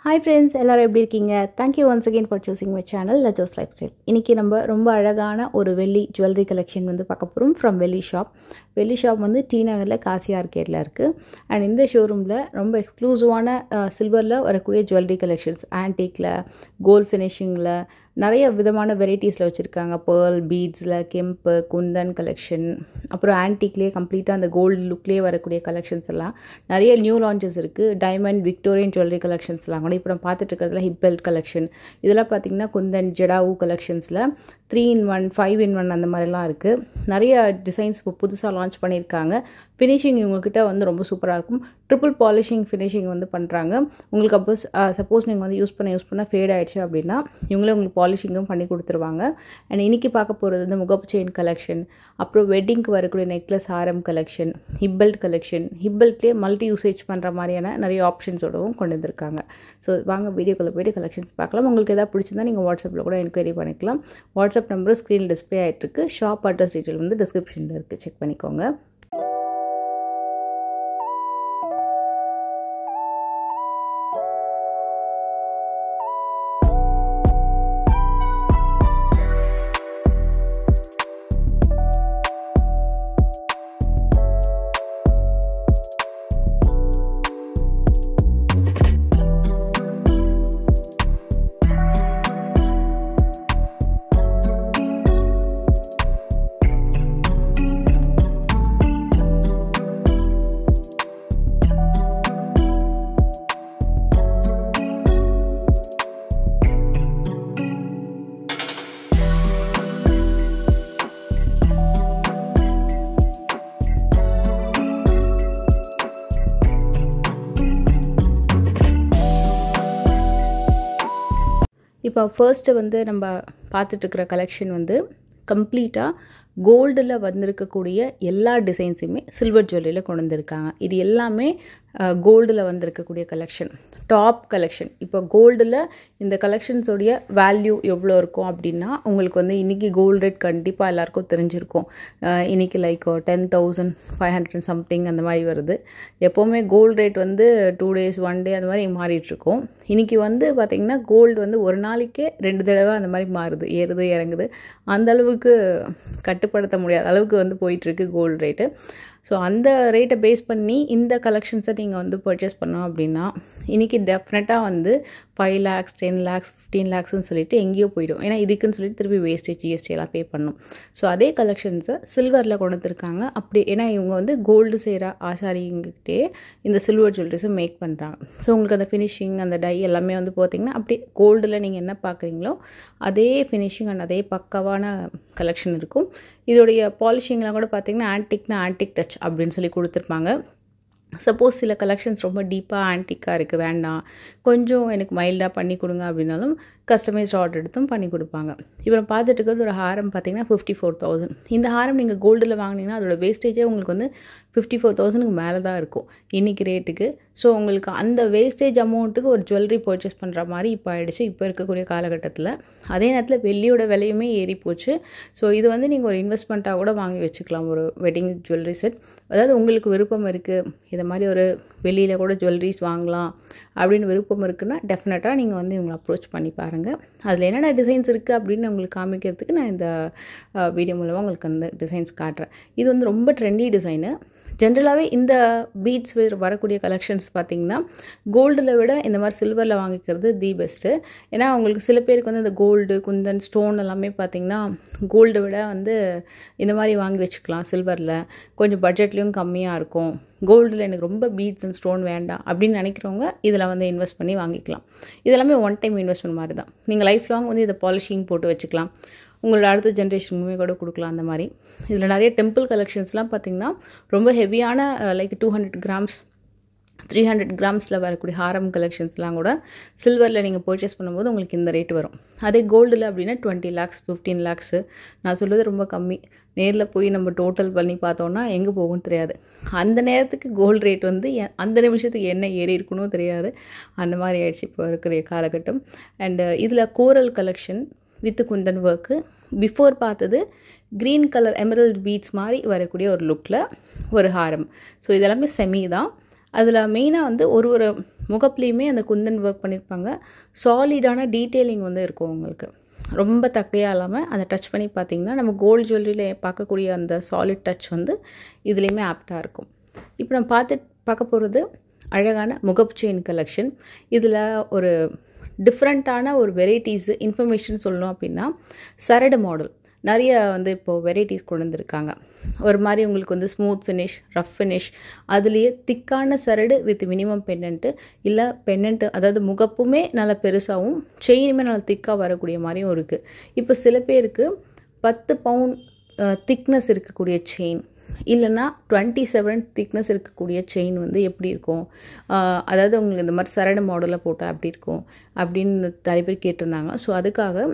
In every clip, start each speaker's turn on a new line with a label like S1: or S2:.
S1: Hi friends, எல்லாரும் எப்படி இருக்கீங்க? Thank you once again for choosing my channel Lajos Lifestyle. இன்னைக்கு நம்ம ரொம்ப அழகான ஒரு வெள்ளி ஜுவல்லரி கலெக்ஷன் வந்து பார்க்க போறோம் from வெள்ளி ஷாப். வெள்ளி ஷாப் வந்து டி நகர்ல காசி ஆர்கேட்ல இருக்கு. and இந்த ஷோரூம்ல ரொம்ப எக்ஸ்க்ளூசிவான சில்வர்ல வரக்கூடிய ஜுவல்லரி கலெக்ஷன்ஸ், ஆன்டிக்ல, கோல்ட் ஃபினிஷிங்ல நிறைய விதமான வெரைட்டிஸில் வச்சுருக்காங்க. பேர்ல் பீட்ஸில் கெம்பு குந்தன் கலெக்ஷன், அப்புறம் ஆன்டிக்லேயே கம்ப்ளீட்டாக அந்த கோல்டு லுக்லேயே வரக்கூடிய கலெக்ஷன்ஸ் எல்லாம் நிறைய நியூ லான்ச்சஸ் இருக்குது. டைமண்ட் விக்டோரியன் ஜுவல்லரி கலெக்ஷன்ஸ்லாம் கூட இப்போ நம்ம பார்த்துட்டு இருக்கிறதுல ஹிப் பெல்ட் கலெக்ஷன், இதெல்லாம் பார்த்திங்கன்னா குந்தன் ஜடாவு கலெக்ஷன்ஸில் 3-in-1 5-in-1 அந்த மாதிரிலாம் இருக்குது. நிறைய டிசைன்ஸ் இப்போ புதுசாக லான்ச் பண்ணியிருக்காங்க. ஃபினிஷிங் இவங்கக்கிட்ட வந்து ரொம்ப சூப்பராக இருக்கும். ட்ரிபிள் பாலிஷிங் ஃபினிஷிங் வந்து பண்ணுறாங்க. உங்களுக்கு அப்போ சப்போஸ் நீங்கள் வந்து யூஸ் பண்ண ஃபேட் ஆகிடுச்சு அப்படின்னா இவங்களே உங்களுக்கு பாலிஷிங்கும் பண்ணி கொடுத்துருவாங்க. அண்ட் இன்றைக்கி பார்க்க போகிறது வந்து முகப்பு செயின் கலெக்ஷன், அப்புறம் வெட்டிங்க்கு வரக்கூடிய நெக்லஸ் ஹாரம் கலெக்ஷன், ஹிப்பெல்ட் கலெக்ஷன், ஹிப்பெல்ட்லேயே மல்டி யூசேஜ் பண்ணுற மாதிரியான நிறைய ஆப்ஷன்ஸோடவும் கொண்டு வந்திருக்காங்க. ஸோ வாங்க வீடியோக்குள்ளே போய்ட்டு கலெக்ஷன்ஸ் பார்க்கலாம். உங்களுக்கு எதாவது பிடிச்சிருந்தா நீங்கள் வாட்ஸ்அப்பில் கூட என்கொயரி பண்ணிக்கலாம். வாட்ஸ்அப் நம்பரும் ஸ்க்ரீனில் டிஸ்பிளே ஆகிட்டுருக்கு. ஷாப் அட்ரஸ் டீட்டெயில் வந்து டிஸ்கிரிப்ஷனில் இருக்குது, செக் பண்ணிக்கோங்க. இப்போ ஃபர்ஸ்ட்டு வந்து நம்ம பார்த்துட்ருக்கிற கலெக்ஷன் வந்து கம்ப்ளீட்டாக கோல்டில் வந்திருக்கக்கூடிய எல்லா டிசைன்ஸுமே சில்வர் ஜுவல்லரியில் கொண்டு வந்திருக்காங்க. இது எல்லாமே கோல்டில் வந்திருக்கக்கூடிய கலெக்ஷன், டாப் கலெக்ஷன். இப்போ கோல்டில் இந்த கலெக்ஷன்ஸோடைய வேல்யூ எவ்வளோ இருக்கும் அப்படின்னா உங்களுக்கு வந்து இன்றைக்கி கோல்டு ரேட் கண்டிப்பாக எல்லாேருக்கும் தெரிஞ்சிருக்கும். இன்றைக்கி லைக் 10,500 சம்திங் அந்த மாதிரி வருது. எப்போவுமே கோல்டு ரேட் வந்து 2 days 1 day அந்த மாதிரி மாறிட்டுருக்கோம். இன்றைக்கி வந்து பார்த்திங்கன்னா கோல்டு வந்து ஒரு நாளைக்கே 2 தடவை அந்த மாதிரி மாறுது, ஏறுது இறங்குது. அந்தளவுக்கு கட்டுப்படுத்த முடியாத அளவுக்கு வந்து போயிட்டுருக்கு கோல்டு ரேட்டு. ஸோ அந்த ரேட்டை பேஸ் பண்ணி இந்த கலெக்ஷன்ஸை நீங்கள் வந்து பர்ச்சேஸ் பண்ணோம் அப்படின்னா இன்றைக்கி டெஃபினட்டாக வந்து 5 lakhs 10 lakhs 15 lakhsன்னு சொல்லிட்டு எங்கேயோ போயிடும். ஏன்னா இதுக்குன்னு சொல்லிட்டு திருப்பி வேஸ்டேஜ் ஜிஎஸ்டி எல்லாம் பே பண்ணணும். ஸோ அதே கலெக்ஷன்ஸை சில்வரில் கொண்டு வந்துருக்காங்க. அப்படி ஏன்னா இவங்க வந்து கோல்டு செய்கிற ஆசாரிங்கிட்டே இந்த சில்வர் ஜுவல்லரிஸை மேக் பண்ணுறாங்க. ஸோ உங்களுக்கு அந்த ஃபினிஷிங் அந்த டை எல்லாமே வந்து பார்த்திங்கன்னா அப்படியே கோல்டில் நீங்கள் என்ன பார்க்குறீங்களோ அதே ஃபினிஷிங் அண்ட் அதே பக்காவான கலெக்ஷன் இருக்கும். இதோடைய பாலிஷிங்லாம் கூட பார்த்திங்கன்னா ஆன்டிக் டச் அப்படின்னு சொல்லி கொடுத்துருப்பாங்க. சப்போஸ் சில கலெக்ஷன்ஸ் ரொம்ப டீப்பாக ஆன்டிக்காக இருக்குது, வேண்டாம் கொஞ்சம் எனக்கு மைல்டாக பண்ணி கொடுங்க அப்படின்னாலும் கஸ்டமைஸ்ட் ஆர்டர் எடுத்தும் பண்ணி கொடுப்பாங்க. இப்போ பார்த்துட்டு இருக்கிறது ஒரு ஹாரம் பார்த்திங்கன்னா 54,000. இந்த ஹாரம் நீங்கள் கோல்டில் வாங்கினீங்கன்னா அதோட வேஸ்டேஜே உங்களுக்கு வந்து 54,000க்கு மேலே தான் இருக்கும் இன்றைக்கி ரேட்டுக்கு. ஸோ உங்களுக்கு அந்த வேஸ்டேஜ் அமௌண்ட்டுக்கு ஒரு ஜுவல்லரி பர்ச்சேஸ் பண்ணுற மாதிரி இப்போ ஆகிடுச்சு இப்போ இருக்கக்கூடிய காலகட்டத்தில். அதே நேரத்தில் வெள்ளியோட விலையுமே ஏறி போச்சு. ஸோ இது வந்து நீங்கள் ஒரு இன்வெஸ்ட்மெண்ட்டாக கூட வாங்கி வச்சுக்கலாம், ஒரு வெட்டிங் ஜுவல்லரி செட். அதாவது உங்களுக்கு விருப்பம் இருக்குது இதை மாதிரி ஒரு வெளியில் கூட ஜுவல்லரிஸ் வாங்கலாம் அப்படின்னு விருப்பம் இருக்குன்னா டெஃபினட்டாக நீங்கள் வந்து இவங்களை அப்ரோச் பண்ணி பாருங்கள். அதில் என்னென்ன டிசைன்ஸ் இருக்குது அப்படின்னு உங்களுக்கு காமிக்கிறதுக்கு நான் இந்த வீடியோ மூலமாக உங்களுக்கு அந்த டிசைன்ஸ் காட்டுறேன். இது வந்து ரொம்ப ட்ரெண்டி டிசைனு. ஜென்ரலாகவே இந்த பீட்ஸ் வரக்கூடிய கலெக்ஷன்ஸ் பார்த்திங்கன்னா கோல்டில் விட இந்த மாதிரி சில்வரில் வாங்கிக்கிறது தி பெஸ்ட்டு. ஏன்னா உங்களுக்கு சில பேருக்கு வந்து இந்த கோல்டு குந்தன் ஸ்டோன் எல்லாமே பார்த்திங்கன்னா கோல்டை விட வந்து இந்த மாதிரி வாங்கி வச்சுக்கலாம். சில்வரில் கொஞ்சம் பட்ஜெட்லேயும் கம்மியாக இருக்கும். கோல்டில் எனக்கு ரொம்ப பீட்ஸ் அண்ட் ஸ்டோன் வேண்டாம் அப்படின்னு நினைக்கிறவங்க இதில் வந்து இன்வெஸ்ட் பண்ணி வாங்கிக்கலாம். இதெல்லாமே ஒன் டைம் இன்வெஸ்ட்மெண்ட் மாதிரி தான். நீங்கள் லைஃப் லாங் வந்து இதை பாலிஷிங் போட்டு வச்சுக்கலாம், உங்களோட அடுத்த ஜென்ரேஷனுக்குமே கூட கொடுக்கலாம் அந்த மாதிரி. இதில் நிறைய டெம்பிள் கலெக்ஷன்ஸ்லாம் பார்த்திங்கன்னா ரொம்ப ஹெவியான லைக் 200 grams 300 grams வரக்கூடிய ஹாரம் கலெக்ஷன்ஸ்லாம் கூட சில்வரில் நீங்கள் பர்ச்சேஸ் பண்ணும்போது உங்களுக்கு இந்த ரேட் வரும். அதே கோல்டில் அப்படின்னா 20 lakhs 15 lakhs. நான் சொல்கிறது ரொம்ப கம்மி. நேரில் போய் நம்ம டோட்டல் பண்ணி பார்த்தோன்னா எங்கே போகும்னு தெரியாது. அந்த நேரத்துக்கு கோல்டு ரேட் வந்து அந்த நிமிஷத்துக்கு என்ன ஏறி இருக்கணும் தெரியாது. அந்த மாதிரி ஆயிடுச்சு இப்போ இருக்கிற காலகட்டம். அண்டு இதில் coral collection with kundan work. Before பார்த்தது க்ரீன் கலர் எமரல்ட் பீட்ஸ் மாதிரி வரக்கூடிய ஒரு லுக்கில் ஒரு ஹாரம். ஸோ இதெல்லாமே செமி தான். அதில் மெயினாக வந்து ஒரு முகப்புலேயுமே அந்த குந்தன் ஒர்க் பண்ணியிருப்பாங்க. சாலிடான டீட்டெயிலிங் வந்து இருக்கும் உங்களுக்கு. ரொம்ப தக்கையாக இல்லாமல் அதை டச் பண்ணி பார்த்திங்கன்னா நம்ம கோல்டு ஜுவல்லரியில் பார்க்கக்கூடிய அந்த சாலிட் டச் வந்து இதுலேயுமே ஆப்டாக இருக்கும். இப்போ நம்ம பார்க்க போகிறது அழகான முகப்பு செயின் கலெக்ஷன். இதில் ஒரு டிஃப்ரெண்ட்டான ஒரு வெரைட்டிஸு இன்ஃபர்மேஷன் சொல்லணும் அப்படின்னா, சரடு மாடல் நிறைய வந்து இப்போது வெரைட்டிஸ் கொண்டு வந்திருக்காங்க. ஒரு மாதிரி உங்களுக்கு வந்து ஸ்மூத் ஃபினிஷ், ரஃப் ஃபினிஷ், அதுலேயே திக்கான சரடு வித் மினிமம் பெண்டன்ட்டு, இல்லை பெண்டன்ட்டு அதாவது முகப்புமே நல்லா பெருசாகவும் செயினுமே நல்லா திக்காக வரக்கூடிய மாதிரியும் இருக்குது. இப்போ சில பேருக்கு 10 பவுண்ட் திக்னஸ் இருக்கக்கூடிய செயின், இல்லைன்னா 27 திக்னஸ் இருக்கக்கூடிய செயின் வந்து எப்படி இருக்கும், அதாவது உங்களுக்கு இந்த மாதிரி சரடு மாடலில் போட்டால் அப்படி இருக்கும் அப்படின்னு நிறைய பேர் கேட்டிருந்தாங்க. ஸோ அதுக்காக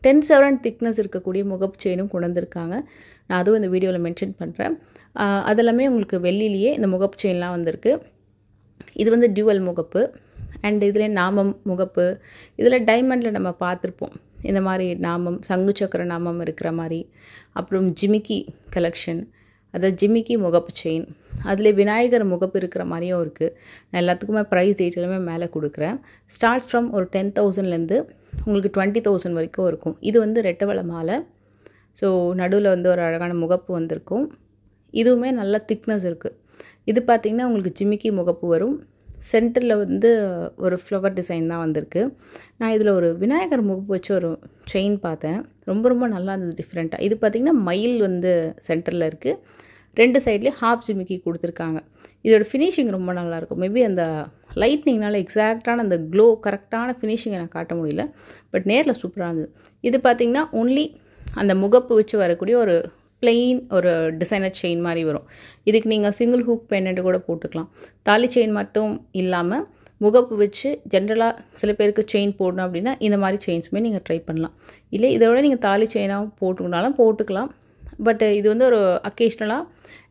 S1: 10/7 திக்னஸ் இருக்கக்கூடிய முகப்பு செயினும் கொண்டு வந்திருக்காங்க. நான் அதுவும் இந்த வீடியோவில் மென்ஷன் பண்ணுறேன். அதெல்லாமே உங்களுக்கு வெள்ளிலேயே இந்த முகப்பு செயின்லாம் வந்திருக்கு. இது வந்து டியூவல் முகப்பு அண்ட் இதில் நாமம் முகப்பு. இதில் டைமண்டில் நம்ம பார்த்துருப்போம் இந்த மாதிரி நாமம், சங்கு சக்கர நாமம் இருக்கிற மாதிரி. அப்புறம் ஜிமிக்கி கலெக்ஷன், அதாவது ஜிமிக்கி முகப்பு செயின், அதில் விநாயகர் முகப்பு இருக்கிற மாதிரியும் இருக்குது. நான் எல்லாத்துக்குமே ப்ரைஸ் டீட்டெயிலுமே மேலே கொடுக்குறேன். ஸ்டார்ட் ஃப்ரம் ஒரு 10,000லேருந்து உங்களுக்கு 20,000 வரைக்கும் இருக்கும். இது வந்து ரெட்டவள மாலை. ஸோ நடுவில் வந்து ஒரு அழகான முகப்பு வந்திருக்கும். இதுவுமே நல்ல திக்னஸ் இருக்குது. இது பார்த்திங்கன்னா உங்களுக்கு ஜிமிக்கி முகப்பு வரும். சென்டரில் வந்து ஒரு ஃப்ளவர் டிசைன் தான் வந்திருக்கு. நான் இதில் ஒரு விநாயகர் முகப்பு வச்சு ஒரு செயின் பார்த்தேன். ரொம்ப நல்லா இருந்தது, டிஃப்ரெண்ட்டாக. இது பார்த்திங்கன்னா மயில் வந்து சென்டரில் இருக்குது. 2 சைட்லேயும் ஹாஃப் ஜிமிக்கி கொடுத்துருக்காங்க. இதோட ஃபினிஷிங் ரொம்ப நல்லாயிருக்கும். மேபி அந்த லைட்னிங்னால எக்ஸாக்டான அந்த க்ளோ கரெக்டான ஃபினிஷிங்கை நான் காட்ட முடியல. பட் நேரில் சூப்பராக இருந்தது. இது பார்த்திங்கன்னா ஒன்லி அந்த முகப்பு வச்சு வரக்கூடிய ஒரு பிளெயின் ஒரு டிசைனர் செயின் மாதிரி வரும். இதுக்கு நீங்கள் சிங்கிள் ஹூக் பெண்டன்ட் கூட போட்டுக்கலாம். தாலி செயின் மட்டும் இல்லாமல் முகப்பு வச்சு ஜென்ரலாக சில பேருக்கு செயின் போடணும் அப்படின்னா இந்த மாதிரி செயின்ஸுமே நீங்கள் ட்ரை பண்ணலாம். இல்லை இதோட நீங்கள் தாலி செயினாக போட்டுக்கினாலும் போட்டுக்கலாம். பட் இது வந்து ஒரு அக்கேஷ்னலாக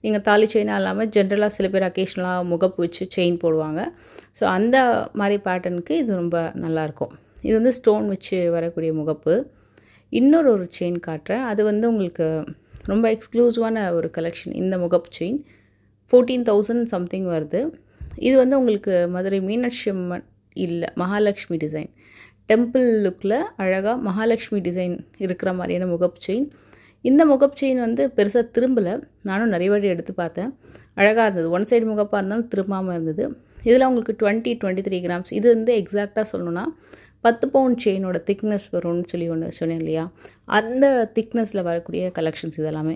S1: நீங்கள் தாலி செயினாக இல்லாமல் ஜென்ரலாக சில பேர் அக்கேஷ்னலாக முகப்பு வச்சு செயின் போடுவாங்க. ஸோ அந்த மாதிரி பேட்டர்னுக்கு இது ரொம்ப நல்லாயிருக்கும். இது வந்து ஸ்டோன் வச்சு வரக்கூடிய முகப்பு. இன்னொரு செயின் காட்டுறேன். அது வந்து உங்களுக்கு ரொம்ப எக்ஸ்க்ளூசிவான ஒரு கலெக்ஷன். இந்த முகப்பு செயின் 14,000 சம்திங் வருது. இது வந்து உங்களுக்கு மதுரை மீனாட்சி அம்மன் இல்லை மகாலட்சுமி டிசைன், டெம்பிள் லுக்கில் அழகாக மகாலட்சுமி டிசைன் இருக்கிற மாதிரியான முகப்பு செயின். இந்த முகப்பு செயின் வந்து பெருசாக திரும்பலை. நானும் நிறைய வாட்டி எடுத்து பார்த்தேன். அழகாக இருந்தது. ஒன் சைடு முகப்பாக இருந்தாலும் திரும்பாமல் இருந்தது. இதில் உங்களுக்கு 23 கிராம்ஸ். இது வந்து எக்ஸாக்டாக சொல்லணுன்னா 10 பவுண்ட் செயினோட திக்னஸ் வரும்னு சொல்லி ஒன்று சொன்னேன் இல்லையா, அந்த திக்னஸில் வரக்கூடிய கலெக்ஷன்ஸ் இதெல்லாமே.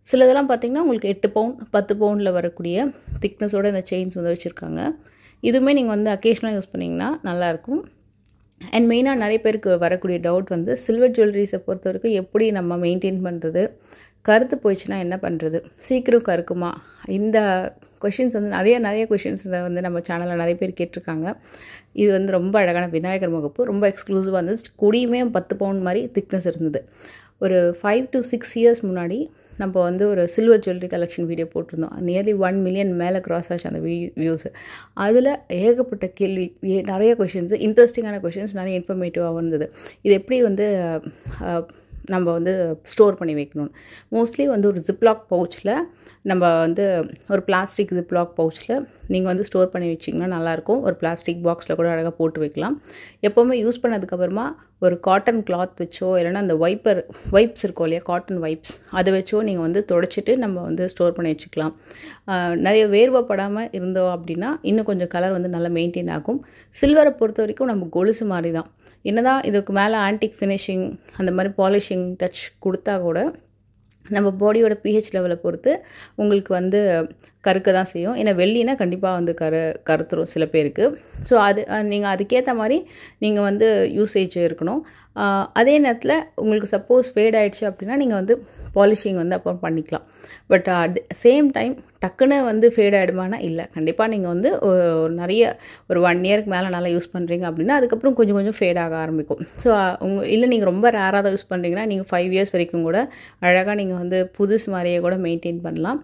S1: சிலதெல்லாம் பார்த்திங்கன்னா உங்களுக்கு 8 பவுண்ட் 10 பவுண்டில் வரக்கூடிய திக்னஸோடு இந்த செயின்ஸ் வந்து வச்சுருக்காங்க. இதுவுமே நீங்கள் வந்து அக்கேஷ்னலாக யூஸ் பண்ணிங்கன்னா நல்லாயிருக்கும். அண்ட் மெயினாக நிறைய பேருக்கு வரக்கூடிய டவுட் வந்து சில்வர் ஜுவல்லரிஸை பொறுத்த வரைக்கும் எப்படி நம்ம மெயின்டைன் பண்ணுறது, கருத்து போயிடுச்சுன்னா என்ன பண்ணுறது, சீக்கிரம் கருக்குமா, இந்த கொஷின்ஸ் வந்து நிறைய கொஷின்ஸ் வந்து நம்ம சேனலில் நிறைய பேர் கேட்டிருக்காங்க. இது வந்து ரொம்ப அழகான விநாயகர் முகப்பு, ரொம்ப எக்ஸ்க்ளூசிவாக இருந்தது. கொடியுமே 10 பவுண்ட் மாதிரி திக்னஸ் இருந்தது. ஒரு 5 to 6 இயர்ஸ் முன்னாடி நம்ம வந்து ஒரு சில்வர் ஜுவல்லரி கலெக்ஷன் வீடியோ போட்டிருந்தோம். நியர்லி 1 மில்லியன் மேலே க்ராஸ் ஆச்சு அந்த வியூஸ். அதில் ஏகப்பட்ட கேள்வி, நிறைய கொஷின்ஸ், இன்ட்ரெஸ்டிங்கான கொஷின்ஸ், நிறைய இன்ஃபர்மேட்டிவாக இருந்தது. இது எப்படி வந்து நம்ம வந்து ஸ்டோர் பண்ணி வைக்கணும். மோஸ்ட்லி வந்து ஒரு ஜிப்லாக் பவுச்சில் நம்ம வந்து ஒரு பிளாஸ்டிக் ஜிப்லாக் பவுச்சில் நீங்கள் வந்து ஸ்டோர் பண்ணி வச்சிங்கன்னா நல்லாயிருக்கும். ஒரு பிளாஸ்டிக் பாக்ஸில் கூட அழகாக போட்டு வைக்கலாம். எப்போவுமே யூஸ் பண்ணதுக்கப்புறமா ஒரு காட்டன் கிளாத் வச்சோ இல்லைனா அந்த வைப்ஸ் இருக்கும் இல்லையா, காட்டன் வைப்ஸ், அதை வச்சோ நீங்கள் வந்து துடைச்சிட்டு நம்ம வந்து ஸ்டோர் பண்ணி வச்சுக்கலாம். நிறைய வேர்வைப்படாமல் இருந்தோம் அப்படின்னா இன்னும் கொஞ்சம் கலர் வந்து நல்லா மெயின்டைன் ஆகும். சில்வரை பொறுத்த வரைக்கும் நம்ம கொலுசு மாதிரி தான். என்னதான் இதுக்கு மேலே ஆன்டிக் ஃபினிஷிங் அந்த மாதிரி பாலிஷிங் டச் கொடுத்தா கூட நம்ம பாடியோட pH லெவலை பொறுத்து உங்களுக்கு வந்து கருக்க தான் செய்யும். ஏன்னா வெள்ளினா கண்டிப்பாக வந்து கருத்துரும் சில பேருக்கு. ஸோ அது நீங்கள் அதுக்கேற்ற மாதிரி நீங்கள் வந்து யூசேஜ் இருக்கணும். அதே நேரத்தில் உங்களுக்கு சப்போஸ் ஃபேட் ஆகிடுச்சு அப்படின்னா நீங்கள் வந்து பாலிஷிங் வந்து அப்புறம் பண்ணிக்கலாம். பட் அட் சேம் டைம் டக்குன்னு வந்து ஃபேட் ஆகிடுமானா இல்லை, கண்டிப்பாக நீங்கள் வந்து ஒரு 1 இயருக்கு மேலே நல்லா யூஸ் பண்ணுறீங்க அப்படின்னா அதுக்கப்புறம் கொஞ்சம் ஃபேட் ஆக ஆரம்பிக்கும். ஸோ இல்லை நீங்கள் ரொம்ப ரேராக தான் யூஸ் பண்ணுறீங்கன்னா நீங்கள் 5 இயர்ஸ் வரைக்கும் கூட அழகாக நீங்கள் வந்து புதுசு மாதிரியே கூட மெயின்டைன் பண்ணலாம்.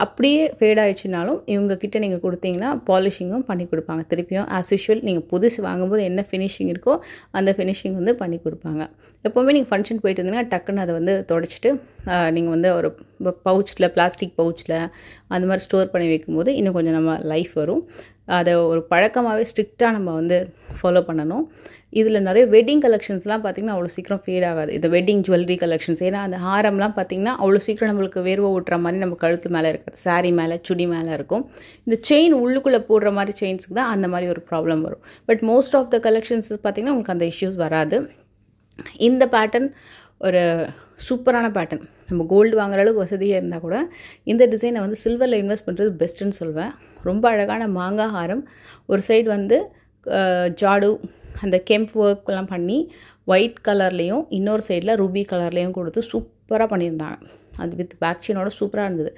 S1: அப்படியே ஃபேட் ஆகிடுச்சுனாலும் இவங்கக்கிட்ட நீங்கள் கொடுத்தீங்கன்னா பாலிஷிங்கும் பண்ணி கொடுப்பாங்க. திருப்பியும் ஆஸ் யூஷுவல் நீங்கள் புதுசு வாங்கும்போது என்ன ஃபினிஷிங் இருக்கோ அந்த ஃபினிஷிங் வந்து பண்ணி கொடுப்பாங்க. எப்போவுமே நீங்கள் ஃபங்க்ஷன் போயிட்டு இருந்தீங்கன்னா டக்குன்னு அதை வந்து தொடச்சிட்டு நீங்கள் வந்து ஒரு பவுச்சில், பிளாஸ்டிக் பவுச்சில் அந்த மாதிரி ஸ்டோர் பண்ணி வைக்கும்போது இன்னும் கொஞ்சம் நம்ம லைஃப் வரும். அதை ஒரு பழக்கமாகவே ஸ்ட்ரிக்டாக நம்ம வந்து ஃபாலோ பண்ணணும். இதில் நிறைய வெட்டிங் கலெக்ஷன்ஸ்லாம் பார்த்திங்கன்னா அவ்வளோ சீக்கிரம் ஃபேட் ஆகாது. இந்த வெட்டிங் ஜுவல்லரி கலெக்ஷன்ஸ், ஏன்னா அந்த ஹாரம்லாம் பார்த்திங்கன்னா அவ்வளோ சீக்கிரம் நம்மளுக்கு வேர்வை ஊட்டுற மாதிரி நம்ம கழுத்து மேலே இருக்காது, சாரீ மேலே சுடி மேலே இருக்கும். இந்த செயின் உள்ளுக்குள்ளே போடுற மாதிரி செயின்ஸுக்கு தான் அந்த மாதிரி ஒரு ப்ராப்ளம் வரும். But most of the collections பார்த்திங்கன்னா உங்களுக்கு அந்த இஷ்யூஸ் வராது. இந்த பேட்டர்ன் ஒரு சூப்பரான பேட்டர்ன். நம்ம கோல்டு வாங்குற அளவுக்கு வசதியாக இருந்தால் கூட இந்த டிசைனை வந்து சில்வரில் இன்வெஸ்ட் பண்ணுறது பெஸ்ட்டுன்னு சொல்வேன். ரொம்ப அழகான மாங்காய் ஹாரம், ஒரு சைடு வந்து ஜாடு அந்த கெம்ப் ஒர்க்லாம் பண்ணி ஒயிட் கலர்லேயும் இன்னொரு சைடில் ரூபி கலர்லேயும் கொடுத்து சூப்பராக பண்ணியிருந்தாங்க. அது வித் பேக் செயினோட சூப்பராக இருந்தது.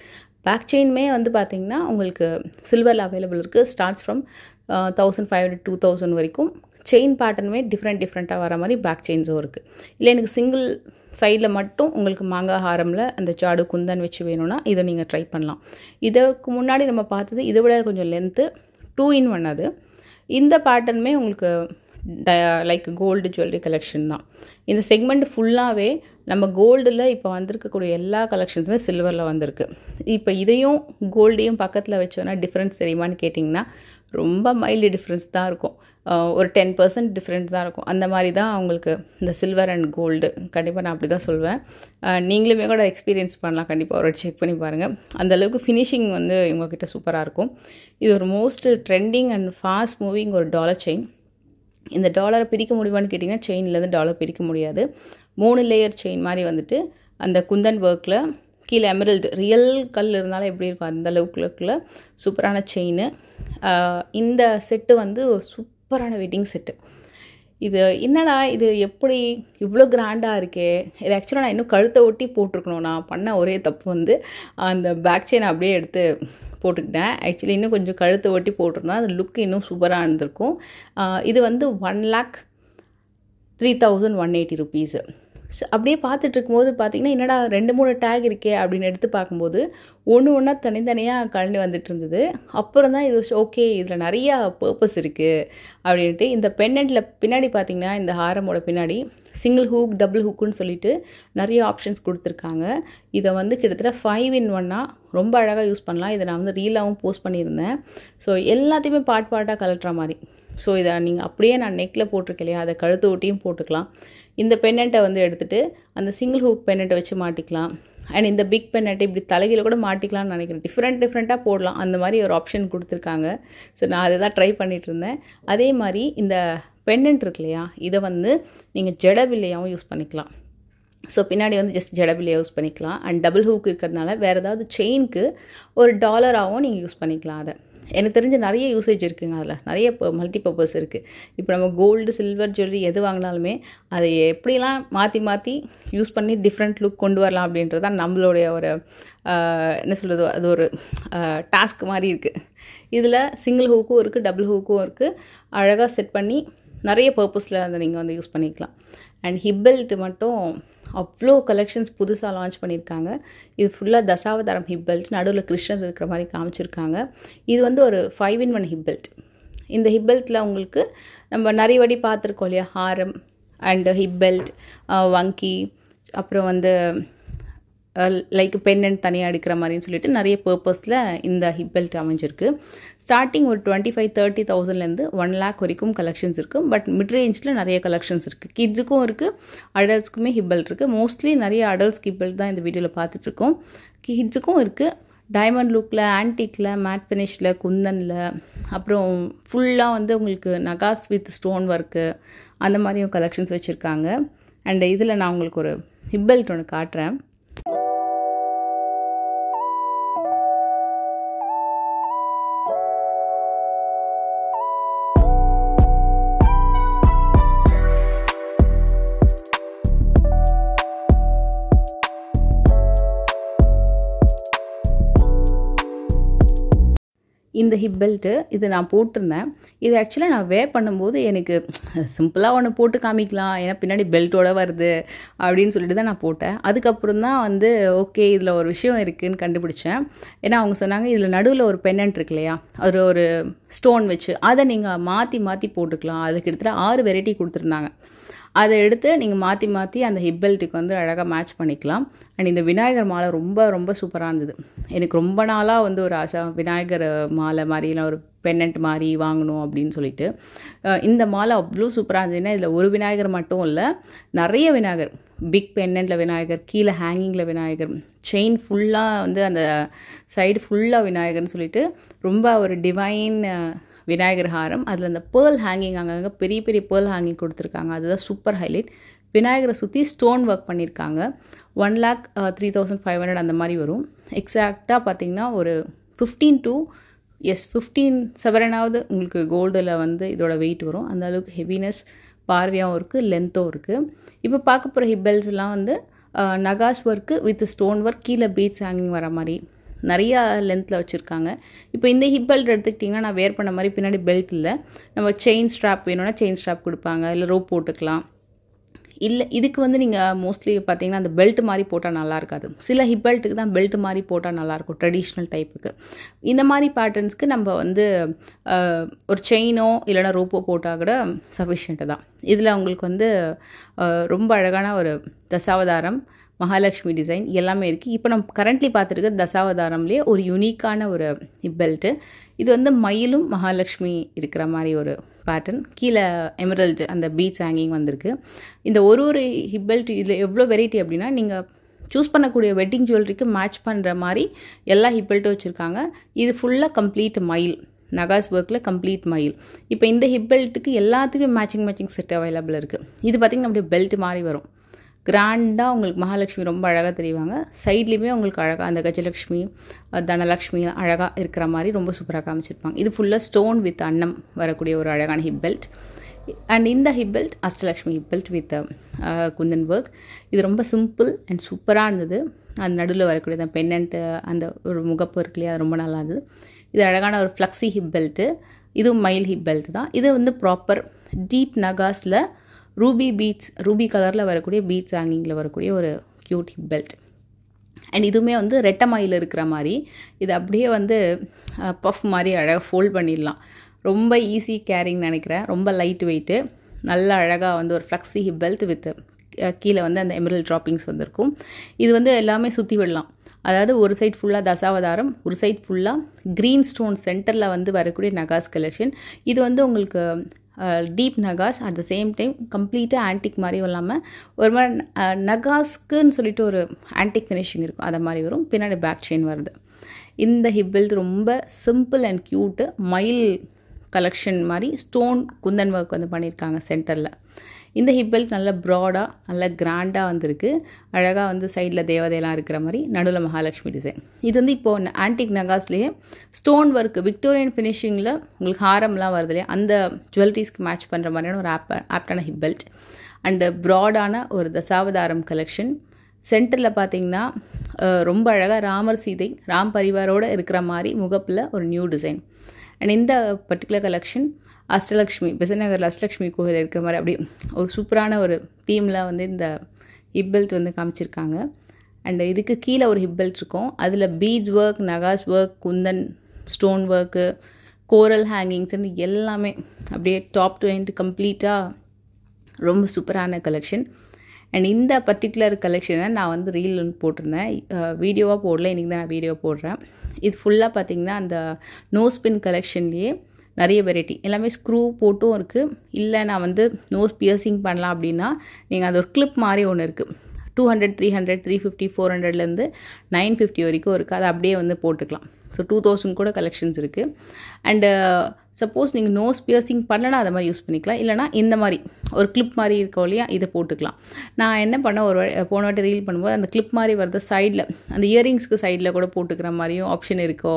S1: பேக் செயினுமே வந்து பார்த்திங்கன்னா உங்களுக்கு சில்வரில் அவைலபிள் இருக்குது. ஸ்டார்ட்ஸ் ஃப்ரம் 1500 to 2000 வரைக்கும். செயின் பேட்டர்னுமே டிஃப்ரெண்ட்டாக வர மாதிரி பேக் செயின்ஸும் இருக்குது. இல்லை எனக்கு சிங்கிள் சைடில் மட்டும் உங்களுக்கு மாங்காய் ஹாரமில் அந்த ஜாடு குந்தன் வச்சு வேணும்னா இதை நீங்கள் ட்ரை பண்ணலாம். இதுக்கு முன்னாடி நம்ம பார்த்தது இதை விட கொஞ்சம் லென்த்து 2-in-1 அது. இந்த பேட்டர்னுமே உங்களுக்கு லைக் கோல்டு ஜுவல்லரி கலெக்ஷன் தான். இந்த செக்மெண்ட் ஃபுல்லாகவே நம்ம கோல்டில் இப்போ வந்திருக்கக்கூடிய எல்லா கலெக்ஷன்ஸுமே சில்வரில் வந்திருக்கு. இப்போ இதையும் கோல்டையும் பக்கத்தில் வச்சோன்னா டிஃப்ரென்ஸ் தெரியுமான்னு கேட்டிங்கன்னா ரொம்ப மைல்டு டிஃப்ரென்ஸ் தான் இருக்கும். ஒரு 10% டிஃப்ரென்ஸ் தான் இருக்கும். அந்த மாதிரி தான் உங்களுக்கு இந்த சில்வர் அண்ட் கோல்டு. கண்டிப்பாக நான் அப்படி தான் சொல்வேன். நீங்களுமே கூட எக்ஸ்பீரியன்ஸ் பண்ணலாம், கண்டிப்பாக ஒரு செக் பண்ணி பாருங்கள். அந்தளவுக்கு ஃபினிஷிங் வந்து இவங்கக்கிட்ட சூப்பராக இருக்கும். இது ஒரு most trending and fast moving ஒரு டாலர் செயின். இந்த டாலரை பிரிக்க முடியுமான்னு கேட்டிங்கன்னா செயின்லேருந்து டாலர் பிரிக்க முடியாது. 3 லேயர் செயின் மாதிரி வந்துட்டு அந்த குந்தன் ஒர்க்கில் கீழே எமரல்டு ரியல் கல் இருந்தாலும் எப்படி இருக்கும் அந்த அளவுக்குள்ள சூப்பரான செயின். இந்த செட்டு வந்து சூப்பரான வெட்டிங் செட்டு. இது என்னடா இது எப்படி இவ்வளோ கிராண்டாக இருக்கே, இது ஆக்சுவலாக நான் இன்னும் கழுத்தை ஒட்டி போட்டிருக்கணும். நான் பண்ண ஒரே தப்பு வந்து அந்த பேக் செயினை அப்படியே எடுத்து போட்டுக்கிட்டேன். ஆக்சுவலி இன்னும் கொஞ்சம் கழுத்தை ஒட்டி போட்டிருந்தா அந்த லுக் இன்னும் சூப்பராக இருந்திருக்கும். இது வந்து 1,03,180 rupees. அப்படியே பார்த்துட்டு இருக்கும்போது பார்த்திங்கன்னா என்னடா 2-3 டேக் இருக்கே அப்படின்னு எடுத்து பார்க்கும்போது ஒன்றா தனித்தனியாக கலந்து வந்துட்டு இருந்தது. அப்புறம் தான் இது ஓகே இதில் நிறையா பர்பஸ் இருக்குது அப்படின்ட்டு. இந்த பெண்டன்ட்டில் பின்னாடி பார்த்திங்கன்னா இந்த ஹாரமோட பின்னாடி சிங்கிள் ஹூக் டபுள் ஹூக்குன்னு சொல்லிட்டு நிறைய ஆப்ஷன்ஸ் கொடுத்துருக்காங்க. இதை வந்து கிட்டத்தட்ட 5-in-1 ரொம்ப அழகாக யூஸ் பண்ணலாம். இதை நான் வந்து ரீலாகவும் போஸ்ட் பண்ணியிருந்தேன். ஸோ எல்லாத்தையுமே பார்ட்டாக கலட்டுற மாதிரி. ஸோ இதை நீங்கள் அப்படியே நான் நெக்கில் போட்டிருக்கேன் இல்லையா, அதை கழுத்து ஒட்டியும் போட்டுக்கலாம். இந்த பென்னண்ட்டை வந்து எடுத்துகிட்டு அந்த சிங்கிள் ஹூக் பென்னண்ட்டை வச்சு மாட்டிக்கலாம். அண்ட் இந்த பிக் பென்னண்ட்டை இப்படி தலைகீழ கூட மாட்டிக்கலாம்னு நினைக்கிறேன். டிஃப்ரெண்ட்டாக போடலாம். அந்த மாதிரி ஒரு ஆப்ஷன் கொடுத்துருக்காங்க. ஸோ நான் அதை தான் ட்ரை பண்ணிகிட்டு இருந்தேன். அதே மாதிரி இந்த பென்னண்ட் இருக்கு இல்லையா, இதை வந்து நீங்கள் ஜடபில்லையாகவும் யூஸ் பண்ணிக்கலாம். ஸோ பின்னாடி வந்து ஜஸ்ட் ஜடபில்லையாக யூஸ் பண்ணிக்கலாம். அண்ட் டபுள் ஹூக் இருக்கிறதுனால வேறு ஏதாவது செயினுக்கு ஒரு டாலராகவும் நீங்கள் யூஸ் பண்ணிக்கலாம். அதை எனக்கு தெரிஞ்ச நிறைய யூசேஜ் இருக்குங்க. அதில் நிறைய மல்டி பர்பஸ் இருக்குது. இப்போ நம்ம கோல்டு சில்வர் ஜுவல்லரி எது வாங்கினாலுமே அதை எப்படிலாம் மாற்றி யூஸ் பண்ணி டிஃப்ரெண்ட் லுக் கொண்டு வரலாம் அப்படின்றது தான் நம்மளுடைய ஒரு என்ன சொல்கிறது, அது ஒரு டாஸ்க் மாதிரி இருக்குது. இதில் சிங்கிள் ஹூக்கும் இருக்குது, டபுள் ஹூக்கும் இருக்குது. அழகாக செட் பண்ணி நிறைய பர்பஸில் அதை நீங்கள் வந்து யூஸ் பண்ணிக்கலாம். அண்ட் ஹிப் பெல்ட் மட்டும் அவ்வளோ கலெக்ஷன்ஸ் புதுசாக லான்ச் பண்ணியிருக்காங்க. இது ஃபுல்லாக தசாவதாரம் ஹிப் பெல்ட், நடுவில் கிருஷ்ணர் இருக்கிற மாதிரி காமிச்சிருக்காங்க. இது வந்து ஒரு 5-in-1 ஹிப் பெல்ட். இந்த ஹிப் பெல்ட்டில் உங்களுக்கு நம்ம நிறைய வாட்டி பார்த்துருக்கோம் இல்லையா, ஹாரம் அண்டு ஹிப் பெல்ட், வங்கி, அப்புறம் வந்து லைக் பென்னண்ட் தனியாக எடுக்கிற மாதிரின்னு சொல்லிட்டு நிறைய பர்பஸில் இந்த ஹிப் பெல்ட் அமைஞ்சிருக்கு. ஸ்டார்டிங் ஒரு 25,000-30,000லேருந்து 1 lakh வரைக்கும் கலெக்ஷன்ஸ் இருக்குது. பட் மிட் ரேஞ்சில் நிறைய கலெக்ஷன்ஸ் இருக்குது. கிட்ஸுக்கும் இருக்குது, அடல்ட்ஸ்க்குமே ஹிப் பெல்ட் இருக்குது. மோஸ்ட்லி நிறைய அடல்ட்ஸ் ஹிப் பெல்ட் தான் இந்த வீடியோவில் பார்த்துட்ருக்கோம். கிட்ஸுக்கும் இருக்குது. டைமண்ட் லுக்கில், ஆன்டிக்கில், மேட் ஃபினிஷில், குந்தனில், அப்புறம் ஃபுல்லாக வந்து உங்களுக்கு நகாஸ் வித் ஸ்டோன் ஒர்க்கு அந்த மாதிரியும் கலெக்ஷன்ஸ் வச்சுருக்காங்க. அண்ட் இதில் நான் உங்களுக்கு ஒரு ஹிப் பெல்ட் ஒன்று காட்டுறேன். இந்த ஹிப் பெல்ட்டு இது நான் போட்டிருந்தேன். இது ஆக்சுவலாக நான் வேர் பண்ணும்போது எனக்கு சிம்பிளாக ஒன்று போட்டு காமிக்கலாம், ஏன்னா பின்னாடி பெல்ட்டோட வருது அப்படின்னு சொல்லிட்டு தான் நான் போட்டேன். அதுக்கப்புறம் தான் வந்து ஓகே இதில் ஒரு விஷயம் இருக்குதுன்னு கண்டுபிடிச்சேன். ஏன்னா அவங்க சொன்னாங்க இதில் நடுவில் ஒரு பென்னண்ட் இருக்கு இல்லையா, அது ஒரு ஸ்டோன் வச்சு அதை நீங்கள் மாற்றி போட்டுக்கலாம். அது கிட்டத்தட்ட 6 வெரைட்டி கொடுத்துருந்தாங்க. அதை எடுத்து நீங்கள் மாற்றி அந்த ஹிப் பெல்ட்டுக்கு வந்து அழகாக மேட்ச் பண்ணிக்கலாம். அண்ட் இந்த விநாயகர் மாலை ரொம்ப சூப்பராக இருந்தது. எனக்கு ரொம்ப நாளாக வந்து ஒரு ஆசை, விநாயகர் மாலை மாதிரிலாம் ஒரு பென்னண்ட் மாதிரி வாங்கணும் அப்படின்னு சொல்லிட்டு. இந்த மாலை அவ்வளோ சூப்பராக இருந்ததுன்னா இதில் ஒரு விநாயகர் மட்டும் இல்லை, நிறைய விநாயகர், பிக் பென்னண்டில் விநாயகர், கீழே ஹேங்கிங்கில் விநாயகர், செயின் ஃபுல்லாக வந்து அந்த சைடு ஃபுல்லாக விநாயகர்னு சொல்லிட்டு ரொம்ப ஒரு டிவைன் விநாயகர் ஹாரம். அதில் அந்த பேர்ல் ஹேங்கிங் அங்கங்கே பெரிய பெரிய பேர்ல் ஹேங்கிங் கொடுத்துருக்காங்க, அதுதான் சூப்பர் ஹைலைட். விநாயகரை சுற்றி ஸ்டோன் ஒர்க் பண்ணியிருக்காங்க. 1,03,500 அந்த மாதிரி வரும். எக்ஸாக்டாக பார்த்திங்கன்னா ஒரு 15 செவரனாவது உங்களுக்கு கோல்டில் வந்து இதோட வெயிட் வரும். அந்த அளவுக்கு ஹெவினஸ் பார்வையாகவும் இருக்குது, லென்த்தும் இருக்குது. இப்போ பார்க்க போகிற ஹிப்பெல்ஸ்லாம் வந்து நகாஸ் ஒர்க்கு வித் ஸ்டோன் ஒர்க், கீழே பீட்ஸ் ஹேங்கிங் வர மாதிரி நிறையா லென்த்தில் வச்சுருக்காங்க. இப்போ இந்த ஹிப் பெல்ட் எடுத்துக்கிட்டிங்கன்னா நான் வேர் பண்ண மாதிரி பின்னாடி பெல்ட் இல்லை, நம்ம செயின் ஸ்ட்ராப் வேணும்னா செயின் ஸ்ட்ராப் கொடுப்பாங்க, இல்லை ரோப் போட்டுக்கலாம். இல்லை இதுக்கு வந்து நீங்கள் மோஸ்ட்லி பார்த்தீங்கன்னா அந்த பெல்ட் மாதிரி போட்டால் நல்லா இருக்காது. சில ஹிப் பெல்ட்டுக்கு தான் பெல்ட் மாதிரி போட்டால் நல்லாயிருக்கும், ட்ரெடிஷ்னல் டைப்புக்கு. இந்த மாதிரி பேட்டர்ன்ஸ்க்கு நம்ம வந்து ஒரு செயினோ இல்லைனா ரோப்போ போட்டால் கூட சஃபிஷியண்ட்டு தான். இதில் உங்களுக்கு வந்து ரொம்ப அழகான ஒரு தசாவதாரம், மகாலட்சுமி டிசைன் எல்லாமே இருக்குது. இப்போ நம்ம கரண்ட்லி பார்த்துருக்க தசாவதாரம்லேயே ஒரு யூனிக்கான ஒரு ஹிப் பெல்ட்டு. இது வந்து மயிலும் மகாலட்சுமி இருக்கிற மாதிரி ஒரு பேட்டர்ன், கீழே எமரல்டு அந்த பீட்ஸ் ஹேங்கிங் வந்திருக்கு. இந்த ஒரு ஹிப் பெல்ட் இதில் எவ்வளோ வெரைட்டி அப்படின்னா நீங்கள் சூஸ் பண்ணக்கூடிய வெட்டிங் ஜுவல்லரிக்கு மேட்ச் பண்ணுற மாதிரி எல்லா ஹிப் பெல்ட்டும் வச்சுருக்காங்க. இது ஃபுல்லாக கம்ப்ளீட் மயில், நகாஸ் ஒர்க்கில் கம்ப்ளீட் மயில். இப்போ இந்த ஹிப் பெல்ட்டுக்கு எல்லாத்துக்கும் மேட்சிங் செட் அவைலபிள் இருக்குது. இது பார்த்திங்கன்னா அப்படியே பெல்ட் மாதிரி வரும், கிராண்டாக உங்களுக்கு மகாலட்சுமி ரொம்ப அழகாக தெரிவாங்க. சைட்லேயுமே உங்களுக்கு அழகாக அந்த கஜலக்ஷ்மி, தனலக்ஷ்மி அழகாக இருக்கிற மாதிரி ரொம்ப சூப்பராக காமிச்சிருப்பாங்க. இது ஃபுல்லாக ஸ்டோன் வித் அன்னம் வரக்கூடிய ஒரு அழகான ஹிப் பெல்ட். அண்ட் இந்த hip belt Ashtalakshmi hip belt with Kundan work. இது ரொம்ப சிம்பிள் அண்ட் சூப்பராக இருந்தது. அந்த நடுவில் வரக்கூடிய அந்த பென்னண்ட்டு, அந்த ஒரு முகப்பு இருக்கு இல்லையா, அது ரொம்ப நல்லா இருந்தது. இது அழகான ஒரு ஃப்ளக்ஸி ஹிப் பெல்ட்டு, இதுவும் மயில் ஹிப் பெல்ட் தான். இது வந்து ப்ராப்பர் டீப் நகாஸில் ரூபி பீட்ஸ், ரூபி கலரில் வரக்கூடிய பீட்ஸ் ஹேங்கிங்கில் வரக்கூடிய ஒரு க்யூட் ஹிப் பெல்ட். அண்ட் இதுவுமே வந்து ரெட்டை மயில் இருக்கிற மாதிரி, இது அப்படியே வந்து பஃப் மாதிரி அழகாக ஃபோல்ட் பண்ணிடலாம். ரொம்ப ஈஸி கேரிங் நினைக்கிறேன், ரொம்ப லைட் வெயிட்டு, நல்ல அழகாக வந்து ஒரு ஃப்ளக்ஸி ஹிப் பெல்ட் வித் கீழே வந்து அந்த எமரல் ட்ராப்பிங்ஸ் வந்திருக்கும். இது வந்து எல்லாமே சுற்றி விடலாம். அதாவது ஒரு சைட் ஃபுல்லாக தசாவதாரம், ஒரு சைட் ஃபுல்லாக க்ரீன் ஸ்டோன் சென்டரில் வந்து வரக்கூடிய நகாஸ் கலெக்ஷன். இது வந்து உங்களுக்கு deep nakas, at the same time கம்ப்ளீட்டாக ஆன்டிக் மாதிரியும் இல்லாமல் ஒரு மாதிரி நகாஸ்க்குன்னு சொல்லிட்டு ஒரு ஆன்டிக் ஃபினிஷிங் இருக்கும், அதை மாதிரி வரும். பின்னாடி பேக் செயின் வருது. இந்த ஹிப் பெல்ட் ரொம்ப சிம்பிள் அண்ட் க்யூட்டு, மயில் கலெக்ஷன் மாதிரி ஸ்டோன் குந்தன் ஒர்க் வந்து பண்ணியிருக்காங்க சென்டரில். இந்த ஹிப் பெல்ட் நல்ல ப்ராடாக நல்ல கிராண்டாக வந்திருக்கு, அழகாக வந்து சைடில் தேவதையெல்லாம் இருக்கிற மாதிரி, நடுவில் மகாலட்சுமி டிசைன். இது வந்து இப்போது ஆன்டிக் நகாஸ்லேயே ஸ்டோன் ஒர்க் விக்டோரியன் ஃபினிஷிங்கில் உங்களுக்கு ஹாரம்லாம் வருது இல்லையா, அந்த ஜுவல்லரிஸ்க்கு மேட்ச் பண்ணுற மாதிரியான ஒரு ஆப்டான ஹிப் பெல்ட். அண்டு ப்ராடான ஒரு தசாவதாரம் கலெக்ஷன். சென்டரில் பார்த்திங்கன்னா ரொம்ப அழகாக ராமர் சீதை ராம் பரிவாரோடு இருக்கிற மாதிரி முகப்பில் ஒரு நியூ டிசைன். அண்ட் இந்த பர்டிகுலர் கலெக்ஷன் அஷ்டலக்ஷ்மி, பெசநகரில் அஷ்டலக்ஷ்மி கோவில் இருக்கிற மாதிரி அப்படியே ஒரு சூப்பரான ஒரு தீமில் வந்து இந்த ஹிப் பெல்ட் வந்து காமிச்சிருக்காங்க. அண்ட் இதுக்கு கீழே ஒரு ஹிப் பெல்ட் இருக்கும், அதில் beads work, nakas work, kundan stone work, coral ஹேங்கிங்ஸ்ன்னு எல்லாமே அப்படியே டாப் டு எண்ட் கம்ப்ளீட்டாக ரொம்ப சூப்பரான கலெக்ஷன். அண்ட் இந்த பர்டிகுலர் கலெக்ஷனை நான் வந்து ரீல் போட்டிருந்தேன், வீடியோவாக போடல, இன்றைக்கி தான் நான் வீடியோ போடுறேன். இது ஃபுல்லாக பார்த்திங்கன்னா அந்த நோஸ் பின் கலெக்ஷன்லேயே நிறைய வெரைட்டி, எல்லாமே ஸ்க்ரூ போட்டும் இருக்குது. இல்லை நான் வந்து நோஸ் பியர்சிங் பண்ணலாம் அப்படின்னா நீங்கள் அது ஒரு கிளிப் மாதிரி ஒன்று இருக்குது, 200, 300, 350, 400லேருந்து 950 வரைக்கும் இருக்குது, அதை அப்படியே வந்து போட்டுக்கலாம். ஸோ 2000 கூட கலெக்ஷன்ஸ் இருக்குது. அண்டு சப்போஸ் நீங்கள் நோஸ் பியர்சிங் பண்ணலன்னா அதை மாதிரி யூஸ் பண்ணிக்கலாம், இல்லைனா இந்த மாதிரி ஒரு கிளிப் மாதிரி இருக்கோ இல்லையா, இதை போட்டுக்கலாம். நான் என்ன பண்ணேன், போன வாட்டி ரீல் பண்ணும்போது அந்த கிளிப் மாதிரி வரது சைடில் அந்த இயரிங்ஸ்க்கு சைடில் கூட போட்டுக்கிற மாதிரியும் ஆப்ஷன் இருக்கோ,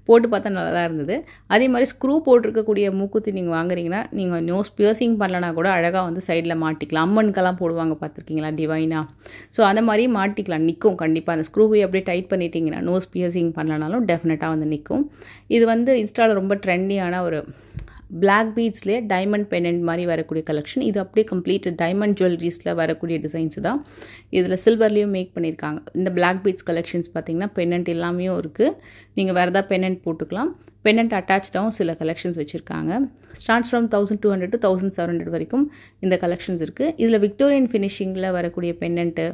S1: போட்டு பார்த்தா நல்லா தான் இருந்தது. அதே மாதிரி ஸ்க்ரூ போட்டிருக்கக்கூடிய மூக்குத்தி நீங்கள் வாங்குறீங்கன்னா நீங்கள் நோஸ் பியர்சிங் பண்ணலனா கூட அழகாக வந்து சைடில் மாட்டிக்கலாம். அம்மனுக்கெல்லாம் போடுவாங்க பார்த்துருக்கீங்களா, டிவைனாக. ஸோ அந்த மாதிரி மாட்டிக்கலாம், நிற்கும் கண்டிப்பாக. அந்த ஸ்க்ரூவை அப்படியே டைட் பண்ணிட்டீங்கன்னா நோஸ் பியர்சிங் பண்ணலனாலும் டெஃபினட்டாக வந்து நிற்கும். இது வந்து இன்ஸ்டாவில் ரொம்ப ட்ரெண்டியான ஒரு பிளாக் பீட்ஸ்லேயே டைமண்ட் பென்னண்ட் மாதிரி வரக்கூடிய கலெக்ஷன். இது அப்படியே கம்ப்ளீட் டைமண்ட் ஜுவல்லரிஸில் வரக்கூடிய டிசைன்ஸ் தான். இதில் சில்வர்லேயும் மேக் பண்ணியிருக்காங்க. இந்த பிளாக் பீட்ஸ் கலெக்ஷன்ஸ் பார்த்திங்கன்னா பென்னண்ட் எல்லாமே இருக்குது, நீங்கள் வேறு ஏதாவது பென்னண்ட் போட்டுக்கலாம். பென்னண்ட் அட்டாச்சாகவும் சில கலெக்ஷன்ஸ் வச்சுருக்காங்க. ஸ்டார்ட்ஸ் ஃப்ரம் 1200 to 1700 வரைக்கும் இந்த கலெக்ஷன்ஸ் இருக்குது. இதில் விக்டோரியன் ஃபினிஷிங்கில் வரக்கூடிய பென்னண்ட்டு,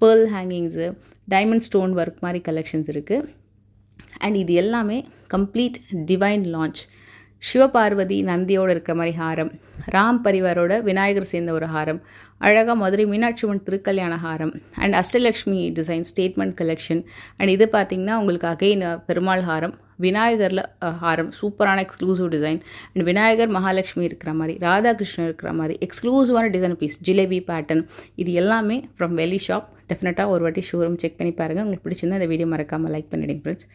S1: pearl hangings, diamond stone work மாதிரி கலெக்ஷன்ஸ் இருக்குது. அண்ட் இது எல்லாமே கம்ப்ளீட் டிவைன் லான்ச். சிவபார்வதி நந்தியோடு இருக்கிற மாதிரி ஹாரம், ராம் பரிவாரோட விநாயகர் சேர்ந்த ஒரு ஹாரம், அழகாக மதுரை மீனாட்சி அம்மன் திருக்கல்யாண ஹாரம் and Ashtalakshmi design statement collection. And இது பார்த்திங்கன்னா உங்களுக்கு அகைன் பெருமாள் ஹாரம், விநாயகரில் ஹாரம், சூப்பரான exclusive design and Vinayagar Mahalakshmi இருக்கிற மாதிரி, ராதாகிருஷ்ணன் இருக்கிற மாதிரி எக்ஸ்க்ளூசிவான டிசைன் பீஸ், ஜிலேபி பேட்டர்ன். இது எல்லாமே ஃப்ரம் வெலி ஷாப். டெஃபினட்டாக ஒரு வாட்டி ஷோரூம் செக் பண்ணி பாருங்கள். உங்களுக்கு பிடிச்சிருந்தா இந்த வீடியோ மறக்காமல் லைக் பண்ணிடுங்க ஃப்ரெண்ட்ஸ்.